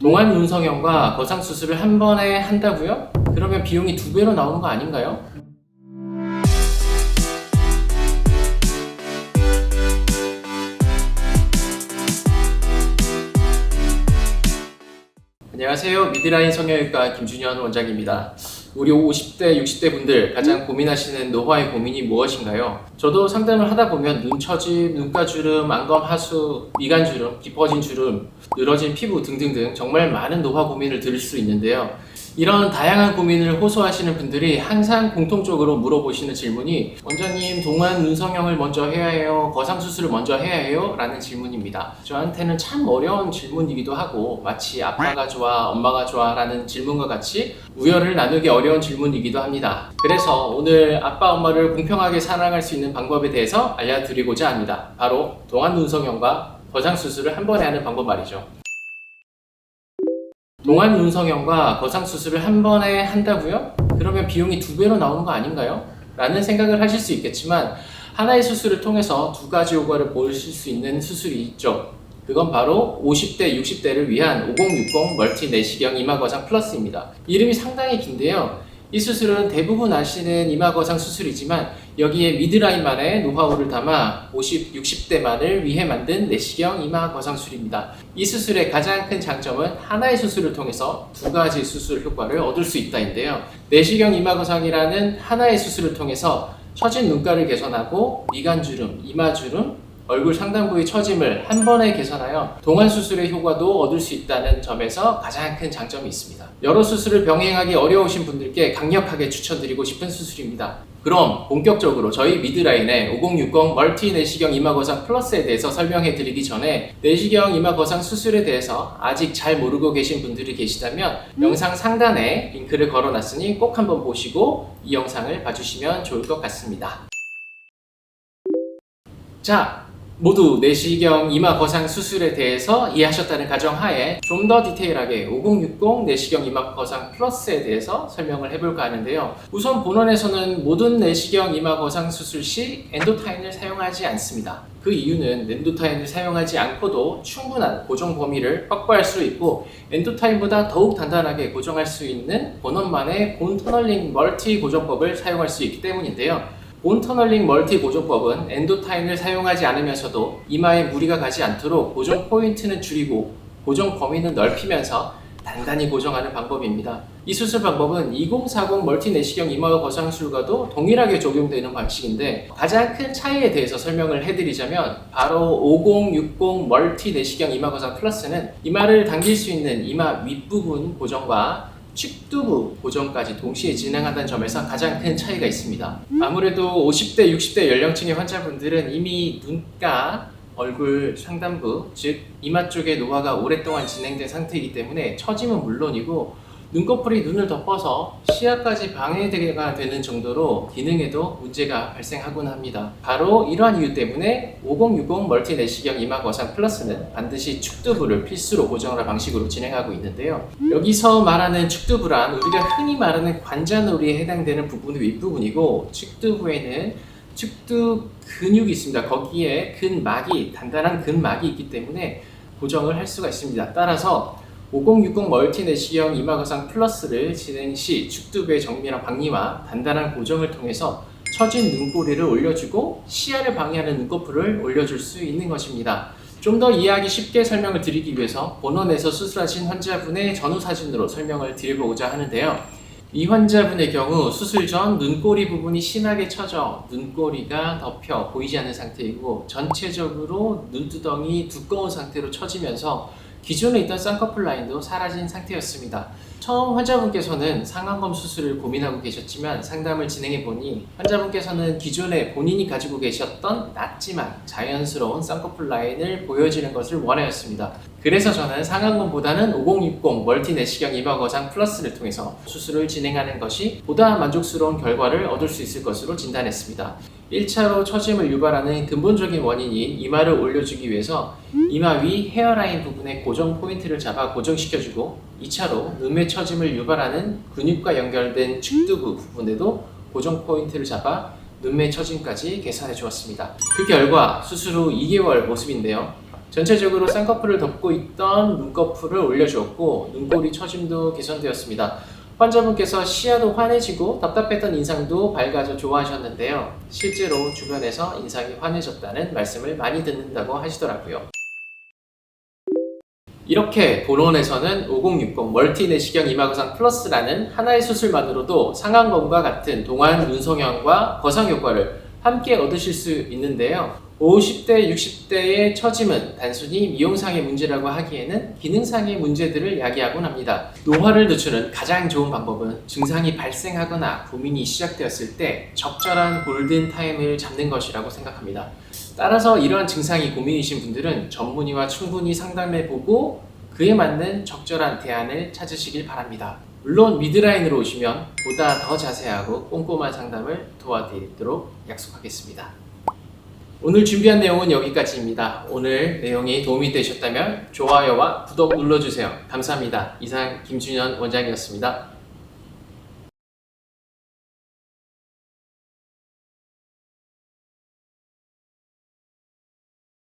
동안 눈성형과 거상 수술을 한 번에 한다고요? 그러면 비용이 2배로 나오는 거 아닌가요? 안녕하세요. 미드라인 성형외과 김준현 원장입니다. 우리 50대, 60대 분들 가장 고민하시는 노화의 고민이 무엇인가요? 저도 상담을 하다 보면 눈처짐, 눈가주름, 안검 하수, 미간주름, 깊어진 주름, 늘어진 피부 등등등 정말 많은 노화 고민을 들을 수 있는데요. 이런 다양한 고민을 호소하시는 분들이 항상 공통적으로 물어보시는 질문이 원장님, 동안 눈성형을 먼저 해야 해요? 거상 수술을 먼저 해야 해요? 라는 질문입니다. 저한테는 참 어려운 질문이기도 하고 마치 아빠가 좋아, 엄마가 좋아 라는 질문과 같이 우열을 나누기 어려운 질문이기도 합니다. 그래서 오늘 아빠, 엄마를 공평하게 사랑할 수 있는 방법에 대해서 알려드리고자 합니다. 바로 동안 눈성형과 거상 수술을 한 번에 하는 방법 말이죠. 동안 눈성형과 거상 수술을 한 번에 한다고요? 그러면 비용이 2배로 나오는 거 아닌가요? 라는 생각을 하실 수 있겠지만 하나의 수술을 통해서 두 가지 효과를 보실 수 있는 수술이 있죠. 그건 바로 50대, 60대를 위한 5060 멀티 내시경 이마 거상 플러스입니다. 이름이 상당히 긴데요. 이 수술은 대부분 아시는 이마 거상 수술이지만 여기에 미드라인만의 노하우를 담아 50, 60대만을 위해 만든 내시경 이마 거상술입니다. 이 수술의 가장 큰 장점은 하나의 수술을 통해서 두 가지 수술 효과를 얻을 수 있다인데요. 내시경 이마 거상이라는 하나의 수술을 통해서 처진 눈가를 개선하고 미간주름, 이마주름, 얼굴 상단 부위 처짐을 한 번에 개선하여 동안 수술의 효과도 얻을 수 있다는 점에서 가장 큰 장점이 있습니다. 여러 수술을 병행하기 어려우신 분들께 강력하게 추천드리고 싶은 수술입니다. 그럼 본격적으로 저희 미드라인의 5060 멀티 내시경 이마 거상 플러스에 대해서 설명해 드리기 전에 내시경 이마 거상 수술에 대해서 아직 잘 모르고 계신 분들이 계시다면 영상 상단에 링크를 걸어 놨으니 꼭 한번 보시고 이 영상을 봐주시면 좋을 것 같습니다. 자, 모두 내시경 이마 거상 수술에 대해서 이해하셨다는 가정하에 좀 더 디테일하게 5060 내시경 이마 거상 플러스에 대해서 설명을 해볼까 하는데요. 우선 본원에서는 모든 내시경 이마 거상 수술 시 엔도타인을 사용하지 않습니다. 그 이유는 엔도타인을 사용하지 않고도 충분한 고정 범위를 확보할 수 있고 엔도타인보다 더욱 단단하게 고정할 수 있는 본원만의 본 터널링 멀티 고정법을 사용할 수 있기 때문인데요. 본 터널링 멀티 고정법은 엔도타인을 사용하지 않으면서도 이마에 무리가 가지 않도록 고정 포인트는 줄이고 고정 범위는 넓히면서 단단히 고정하는 방법입니다. 이 수술 방법은 2040 멀티 내시경 이마 거상술과도 동일하게 적용되는 방식인데 가장 큰 차이에 대해서 설명을 해드리자면 바로 5060 멀티 내시경 이마 거상 플러스는 이마를 당길 수 있는 이마 윗부분 고정과 측두부 고정까지 동시에 진행한다는 점에서 가장 큰 차이가 있습니다. 아무래도 50대, 60대 연령층의 환자분들은 이미 눈가, 얼굴 상단부, 즉 이마 쪽의 노화가 오랫동안 진행된 상태이기 때문에 처짐은 물론이고 눈꺼풀이 눈을 덮어서 시야까지 방해가 되는 정도로 기능에도 문제가 발생하곤 합니다. 바로 이러한 이유 때문에 5060 멀티 내시경 이마 거상 플러스는 반드시 측두부를 필수로 고정하는 방식으로 진행하고 있는데요. 여기서 말하는 측두부란 우리가 흔히 말하는 관자놀이에 해당되는 부분의 윗부분이고 측두부에는 측두 근육이 있습니다. 거기에 근막이, 단단한 근막이 있기 때문에 고정을 할 수가 있습니다. 따라서 5060 멀티 내시경 이마 거상 플러스를 진행 시 측두부의 정밀한 박리와 단단한 고정을 통해서 처진 눈꼬리를 올려주고 시야를 방해하는 눈꺼풀을 올려줄 수 있는 것입니다. 좀 더 이해하기 쉽게 설명을 드리기 위해서 본원에서 수술하신 환자분의 전후 사진으로 설명을 드려보고자 하는데요. 이 환자분의 경우 수술 전 눈꼬리 부분이 심하게 처져 눈꼬리가 덮여 보이지 않는 상태이고 전체적으로 눈두덩이 두꺼운 상태로 처지면서 기존에 있던 쌍꺼풀 라인도 사라진 상태였습니다. 처음 환자분께서는 상안검 수술을 고민하고 계셨지만 상담을 진행해보니 환자분께서는 기존에 본인이 가지고 계셨던 낮지만 자연스러운 쌍꺼풀 라인을 보여주는 것을 원하였습니다. 그래서 저는 상안검보다는 5060 멀티 내시경 이마 거상 플러스를 통해서 수술을 진행하는 것이 보다 만족스러운 결과를 얻을 수 있을 것으로 진단했습니다. 1차로 처짐을 유발하는 근본적인 원인인 이마를 올려주기 위해서 이마 위 헤어라인 부분에 고정 포인트를 잡아 고정시켜주고 2차로 눈매 처짐을 유발하는 근육과 연결된 측두부 부분에도 고정 포인트를 잡아 눈매 처짐까지 개선해 주었습니다. 그 결과 수술 후 2개월 모습인데요. 전체적으로 쌍꺼풀을 덮고 있던 눈꺼풀을 올려주었고 눈꼬리 처짐도 개선되었습니다. 환자분께서 시야도 환해지고 답답했던 인상도 밝아져 좋아하셨는데요. 실제로 주변에서 인상이 환해졌다는 말씀을 많이 듣는다고 하시더라고요. 이렇게 본원에서는 5060 멀티 내시경 이마거상 플러스라는 하나의 수술만으로도 상안검과 같은 동안 눈성형과 거상 효과를 함께 얻으실 수 있는데요. 50대, 60대의 처짐은 단순히 미용상의 문제라고 하기에는 기능상의 문제들을 야기하곤 합니다. 노화를 늦추는 가장 좋은 방법은 증상이 발생하거나 고민이 시작되었을 때 적절한 골든타임을 잡는 것이라고 생각합니다. 따라서 이러한 증상이 고민이신 분들은 전문의와 충분히 상담해보고 그에 맞는 적절한 대안을 찾으시길 바랍니다. 물론 미드라인으로 오시면 보다 더 자세하고 꼼꼼한 상담을 도와드리도록 약속하겠습니다. 오늘 준비한 내용은 여기까지입니다. 오늘 내용이 도움이 되셨다면 좋아요와 구독 눌러주세요. 감사합니다. 이상 김준현 원장이었습니다.